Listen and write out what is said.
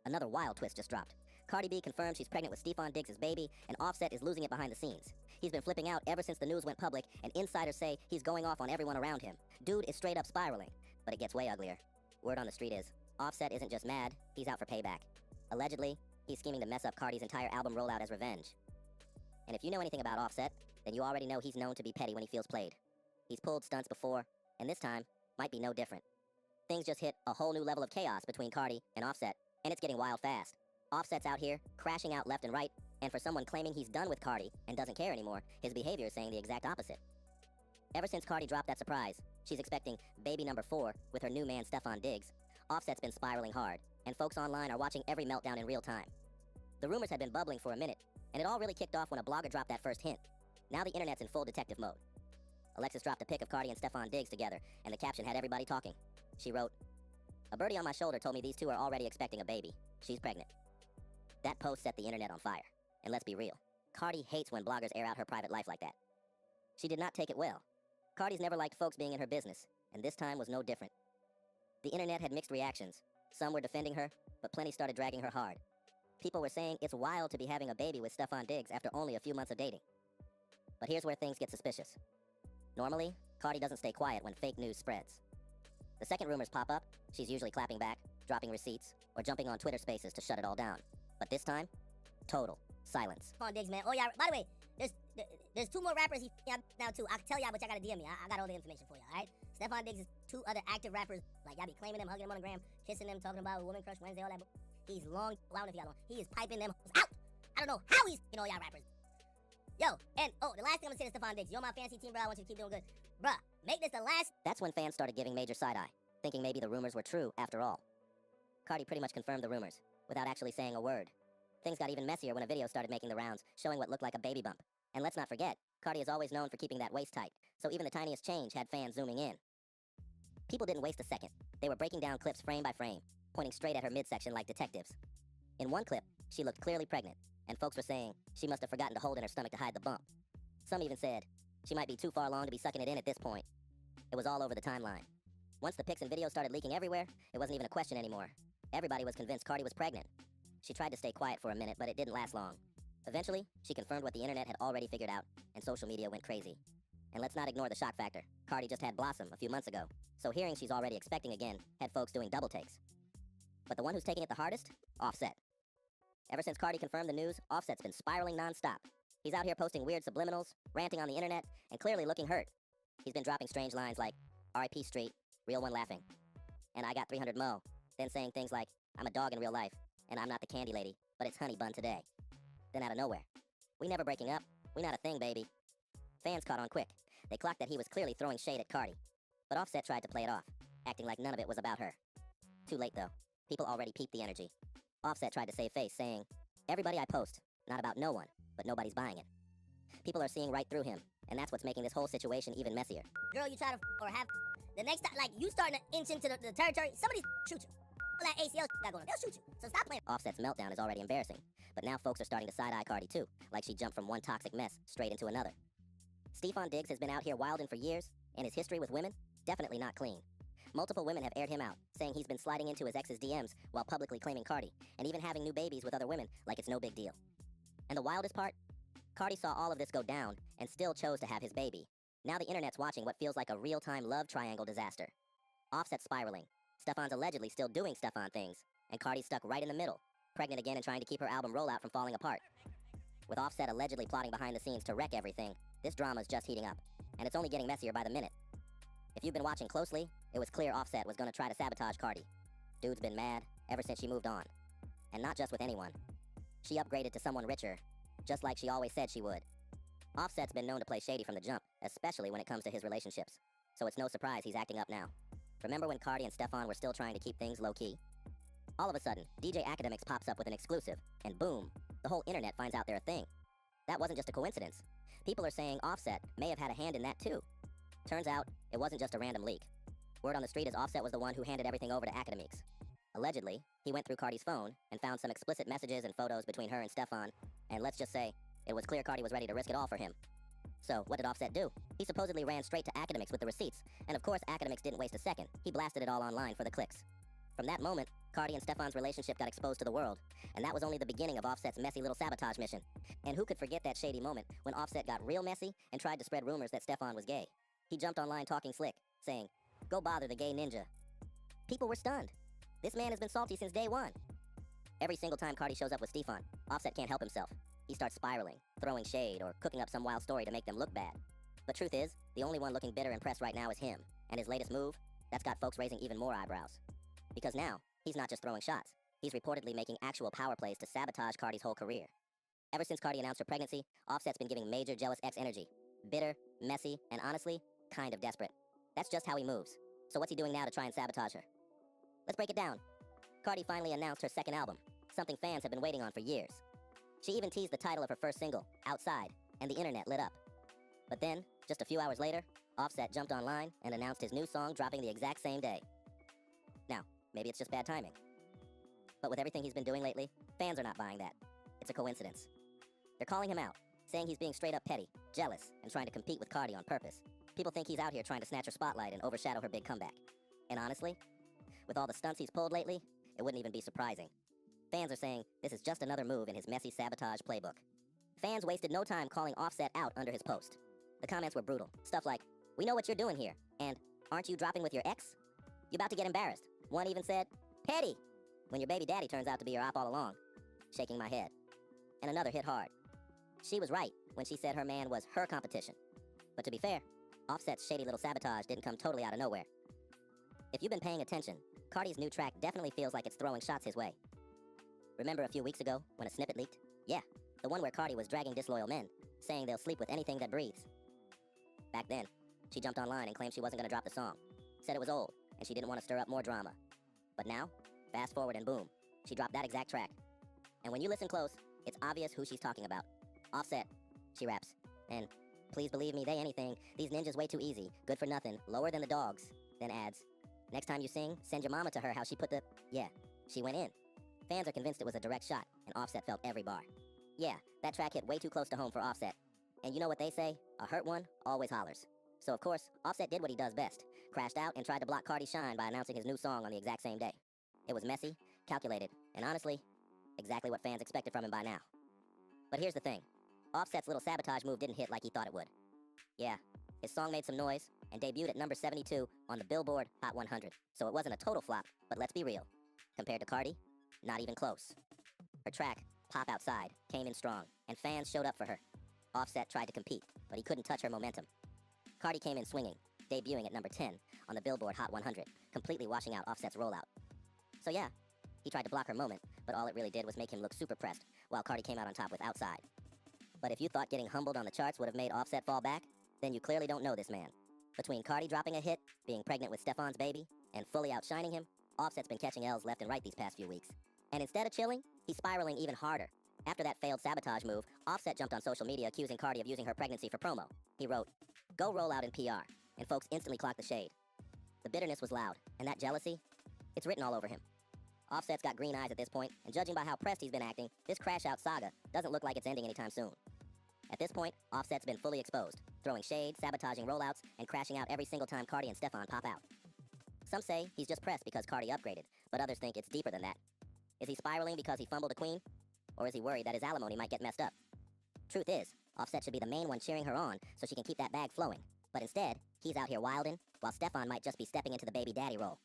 Another wild twist just dropped. Cardi B confirmed she's pregnant with Stefon Diggs' baby, and Offset is losing it behind the scenes. He's been flipping out ever since the news went public, and insiders say he's going off on everyone around him. Dude is straight up spiraling, but it gets way uglier. Word on the street is, Offset isn't just mad, he's out for payback. Allegedly, he's scheming to mess up Cardi's entire album rollout as revenge. And if you know anything about Offset, then you already know he's known to be petty when he feels played. He's pulled stunts before, and this time might be no different. Things just hit a whole new level of chaos between Cardi and Offset, and it's getting wild fast. Offset's out here, crashing out left and right, and for someone claiming he's done with Cardi and doesn't care anymore, his behavior is saying the exact opposite. Ever since Cardi dropped that surprise, she's expecting baby number 4 with her new man Stefon Diggs, Offset's been spiraling hard, and folks online are watching every meltdown in real time. The rumors had been bubbling for a minute, and it all really kicked off when a blogger dropped that first hint. Now the internet's in full detective mode. Alexis dropped a pic of Cardi and Stefon Diggs together, and the caption had everybody talking. She wrote, "A birdie on my shoulder told me these two are already expecting a baby. She's pregnant." That post set the internet on fire. And let's be real, Cardi hates when bloggers air out her private life like that. She did not take it well. Cardi's never liked folks being in her business, and this time was no different. The internet had mixed reactions. Some were defending her, but plenty started dragging her hard. People were saying it's wild to be having a baby with Stefon Diggs after only a few months of dating. But here's where things get suspicious. Normally, Cardi doesn't stay quiet when fake news spreads. The second rumors pop up, she's usually clapping back, dropping receipts, or jumping on Twitter Spaces to shut it all down. But this time, total silence. Stefon Diggs, man. Oh, yeah. By the way, there's 2 more rappers he now, too. I can tell y'all, but y'all gotta DM me. I got all the information for y'all, all right? Stefon Diggs is 2 other active rappers. Like, y'all be claiming them, hugging them on the gram, kissing them, talking about Woman Crush Wednesday, all that. He's long, I don't know if y'all know. He is piping them out. I don't know how he's all y'all rappers. Yo, and, the last thing I'm gonna say to Stefon Diggs. You're my fancy team, bro. I want you to keep doing good. Bruh, make this the last. That's when fans started giving major side-eye, thinking maybe the rumors were true after all. Cardi pretty much confirmed the rumors, without actually saying a word. Things got even messier when a video started making the rounds, showing what looked like a baby bump. And let's not forget, Cardi is always known for keeping that waist tight, so even the tiniest change had fans zooming in. People didn't waste a second. They were breaking down clips frame by frame, pointing straight at her midsection like detectives. In one clip, she looked clearly pregnant, and folks were saying she must have forgotten to hold in her stomach to hide the bump. Some even said she might be too far along to be sucking it in at this point. It was all over the timeline. Once the pics and videos started leaking everywhere, it wasn't even a question anymore. Everybody was convinced Cardi was pregnant. She tried to stay quiet for a minute, but it didn't last long. Eventually, she confirmed what the internet had already figured out, and social media went crazy. And let's not ignore the shock factor. Cardi just had Blossom a few months ago, so hearing she's already expecting again had folks doing double takes. But the one who's taking it the hardest? Offset. Ever since Cardi confirmed the news, Offset's been spiraling non-stop. He's out here posting weird subliminals, ranting on the internet, and clearly looking hurt. He's been dropping strange lines like, "R.I.P. Street, real one laughing," and "I got 300 mo," then saying things like, "I'm a dog in real life, and I'm not the candy lady, but it's honey bun today." Then out of nowhere, "We never breaking up, we not a thing, baby." Fans caught on quick. They clocked that he was clearly throwing shade at Cardi. But Offset tried to play it off, acting like none of it was about her. Too late though. People already peeped the energy. Offset tried to save face, saying, "Everybody I post, not about no one, but nobody's buying it." People are seeing right through him, and that's what's making this whole situation even messier. Girl, you try to or have the next time, like, you starting to inch into the territory, somebody shoot you. All that ACL got going on, they'll shoot you. So stop playing. Offset's meltdown is already embarrassing, but now folks are starting to side-eye Cardi too, like she jumped from one toxic mess straight into another. Stefon Diggs has been out here wilding for years, and his history with women, definitely not clean. Multiple women have aired him out, saying he's been sliding into his ex's DMs while publicly claiming Cardi, and even having new babies with other women like it's no big deal. And the wildest part? Cardi saw all of this go down and still chose to have his baby. Now the internet's watching what feels like a real-time love triangle disaster. Offset spiraling, Stefon's allegedly still doing Stefon things, and Cardi's stuck right in the middle, pregnant again and trying to keep her album rollout from falling apart. With Offset allegedly plotting behind the scenes to wreck everything, this drama's just heating up, and it's only getting messier by the minute. If you've been watching closely, it was clear Offset was gonna try to sabotage Cardi. Dude's been mad ever since she moved on. And not just with anyone. She upgraded to someone richer, just like she always said she would. Offset's been known to play shady from the jump, especially when it comes to his relationships. So it's no surprise he's acting up now. Remember when Cardi and Stefon were still trying to keep things low-key? All of a sudden, DJ Academics pops up with an exclusive, and boom, the whole internet finds out they're a thing. That wasn't just a coincidence. People are saying Offset may have had a hand in that too. Turns out, it wasn't just a random leak. Word on the street is Offset was the one who handed everything over to Academics. Allegedly, he went through Cardi's phone and found some explicit messages and photos between her and Stefon, and let's just say, it was clear Cardi was ready to risk it all for him. So, what did Offset do? He supposedly ran straight to Academics with the receipts, and of course Academics didn't waste a second. He blasted it all online for the clicks. From that moment, Cardi and Stefon's relationship got exposed to the world, and that was only the beginning of Offset's messy little sabotage mission. And who could forget that shady moment when Offset got real messy and tried to spread rumors that Stefon was gay? He jumped online talking slick, saying, "Go bother the gay ninja." People were stunned. This man has been salty since day one. Every single time Cardi shows up with Stefon, Offset can't help himself. He starts spiraling, throwing shade, or cooking up some wild story to make them look bad. But truth is, the only one looking bitter and pressed right now is him, and his latest move, that's got folks raising even more eyebrows. Because now, he's not just throwing shots, he's reportedly making actual power plays to sabotage Cardi's whole career. Ever since Cardi announced her pregnancy, Offset's been giving major jealous ex energy. Bitter, messy, and honestly, kind of desperate. That's just how he moves. So what's he doing now to try and sabotage her? Let's break it down. Cardi finally announced her second album, something fans have been waiting on for years. She even teased the title of her first single, Outside, and the internet lit up. But then, just a few hours later, Offset jumped online and announced his new song dropping the exact same day. Now, maybe it's just bad timing. But with everything he's been doing lately, fans are not buying that. It's a coincidence. They're calling him out, saying he's being straight up petty, jealous, and trying to compete with Cardi on purpose. People think he's out here trying to snatch her spotlight and overshadow her big comeback. And honestly, with all the stunts he's pulled lately, it wouldn't even be surprising. Fans are saying this is just another move in his messy sabotage playbook. Fans wasted no time calling Offset out under his post. The comments were brutal. Stuff like, "We know what you're doing here," and "Aren't you dropping with your ex? You about to get embarrassed." One even said, "Petty," when your baby daddy turns out to be your op all along. Shaking my head. And another hit hard. She was right when she said her man was her competition. But to be fair, Offset's shady little sabotage didn't come totally out of nowhere. If you've been paying attention, Cardi's new track definitely feels like it's throwing shots his way. Remember a few weeks ago when a snippet leaked? Yeah, the one where Cardi was dragging disloyal men, saying they'll sleep with anything that breathes. Back then, she jumped online and claimed she wasn't going to drop the song, said it was old, and she didn't want to stir up more drama. But now, fast forward and boom, she dropped that exact track. And when you listen close, it's obvious who she's talking about. Offset, she raps. And please believe me, they anything, these ninjas way too easy, good for nothing, lower than the dogs. Then adds, "Next time you sing, send your mama to her how she put the..." Yeah, she went in. Fans are convinced it was a direct shot, and Offset felt every bar. Yeah, that track hit way too close to home for Offset. And you know what they say? A hurt one always hollers. So of course, Offset did what he does best, crashed out and tried to block Cardi's shine by announcing his new song on the exact same day. It was messy, calculated, and honestly, exactly what fans expected from him by now. But here's the thing. Offset's little sabotage move didn't hit like he thought it would. Yeah, his song made some noise and debuted at number 72 on the Billboard Hot 100. So it wasn't a total flop, but let's be real. Compared to Cardi, not even close. Her track, Pop Outside, came in strong, and fans showed up for her. Offset tried to compete, but he couldn't touch her momentum. Cardi came in swinging, debuting at number 10 on the Billboard Hot 100, completely washing out Offset's rollout. So yeah, he tried to block her moment, but all it really did was make him look super pressed, while Cardi came out on top with Outside. But if you thought getting humbled on the charts would have made Offset fall back, then you clearly don't know this man. Between Cardi dropping a hit, being pregnant with Stefon's baby, and fully outshining him, Offset's been catching L's left and right these past few weeks. And instead of chilling, he's spiraling even harder. After that failed sabotage move, Offset jumped on social media accusing Cardi of using her pregnancy for promo. He wrote, "Go roll out in PR," and folks instantly clocked the shade. The bitterness was loud, and that jealousy, it's written all over him. Offset's got green eyes at this point, and judging by how pressed he's been acting, this crash-out saga doesn't look like it's ending anytime soon. At this point, Offset's been fully exposed, throwing shade, sabotaging rollouts, and crashing out every single time Cardi and Stefon pop out. Some say he's just pressed because Cardi upgraded, but others think it's deeper than that. Is he spiraling because he fumbled a queen? Or is he worried that his alimony might get messed up? Truth is, Offset should be the main one cheering her on so she can keep that bag flowing. But instead, he's out here wildin', while Stefon might just be stepping into the baby daddy role.